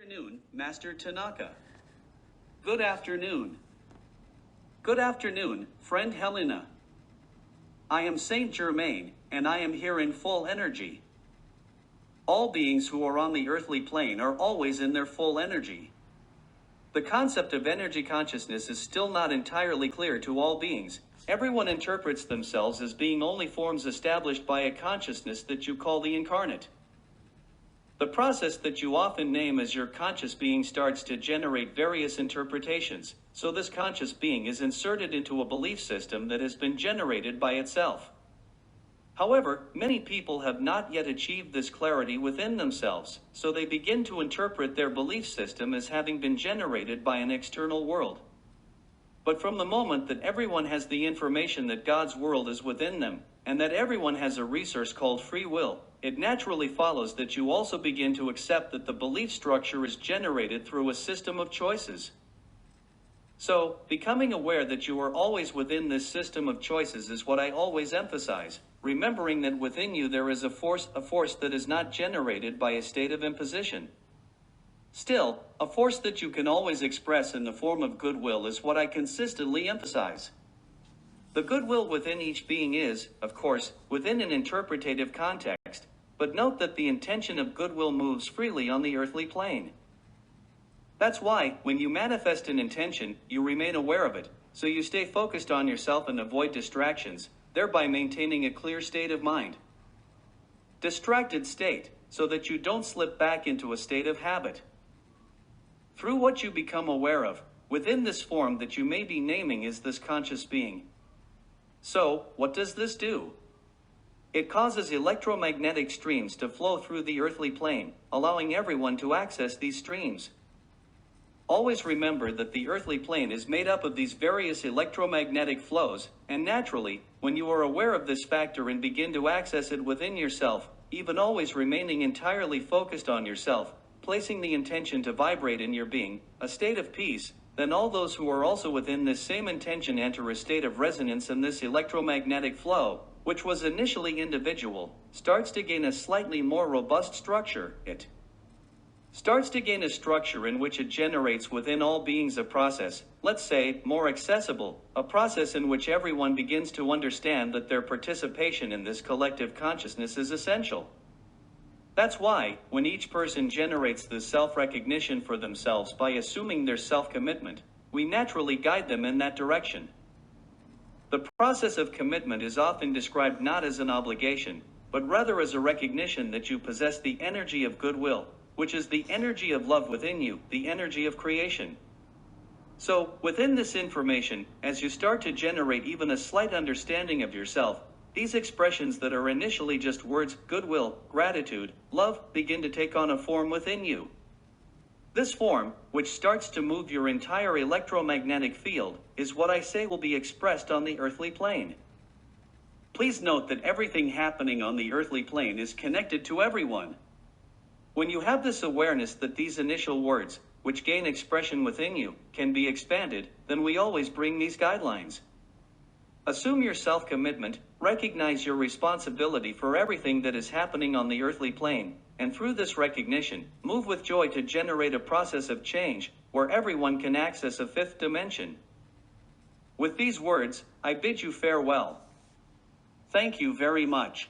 Afternoon, Master Tanaka. Good afternoon. Good afternoon, friend Helena. I am Saint Germain, and I am here in full energy. All beings who are on the earthly plane are always in their full energy. The concept of energy consciousness is still not entirely clear to all beings. Everyone interprets themselves as being only forms established by a consciousness that you call the incarnate. The process that you often name as your conscious being starts to generate various interpretations, so this conscious being is inserted into a belief system that has been generated by itself. However, many people have not yet achieved this clarity within themselves, so they begin to interpret their belief system as having been generated by an external world. But from the moment that everyone has the information that God's world is within them, and that everyone has a resource called free will, it naturally follows that you also begin to accept that the belief structure is generated through a system of choices. So, becoming aware that you are always within this system of choices is what I always emphasize, remembering that within you there is a force that is not generated by a state of imposition. Still, a force that you can always express in the form of goodwill is what I consistently emphasize. The goodwill within each being is, of course, within an interpretative context, but note that the intention of goodwill moves freely on the earthly plane. That's why, when you manifest an intention, you remain aware of it, so you stay focused on yourself and avoid distractions, thereby maintaining a clear state of mind. Distracted state, so that you don't slip back into a state of habit. Through what you become aware of, within this form that you may be naming is this conscious being. So, what does this do? It causes electromagnetic streams to flow through the earthly plane, allowing everyone to access these streams. Always remember that the earthly plane is made up of these various electromagnetic flows, and naturally, when you are aware of this factor and begin to access it within yourself, even always remaining entirely focused on yourself, placing the intention to vibrate in your being, a state of peace, then all those who are also within this same intention enter a state of resonance, and this electromagnetic flow, which was initially individual, starts to gain a slightly more robust structure. It starts to gain a structure in which it generates within all beings a process, let's say, more accessible, a process in which everyone begins to understand that their participation in this collective consciousness is essential. That's why, when each person generates this self-recognition for themselves by assuming their self-commitment, we naturally guide them in that direction. The process of commitment is often described not as an obligation, but rather as a recognition that you possess the energy of goodwill, which is the energy of love within you, the energy of creation. So, within this information, as you start to generate even a slight understanding of yourself, these expressions that are initially just words, goodwill, gratitude, love, begin to take on a form within you. This form, which starts to move your entire electromagnetic field, is what I say will be expressed on the earthly plane. Please note that everything happening on the earthly plane is connected to everyone. When you have this awareness that these initial words, which gain expression within you, can be expanded, then we always bring these guidelines. Assume your self-commitment, recognize your responsibility for everything that is happening on the earthly plane, and through this recognition, move with joy to generate a process of change, where everyone can access a fifth dimension. With these words, I bid you farewell. Thank you very much.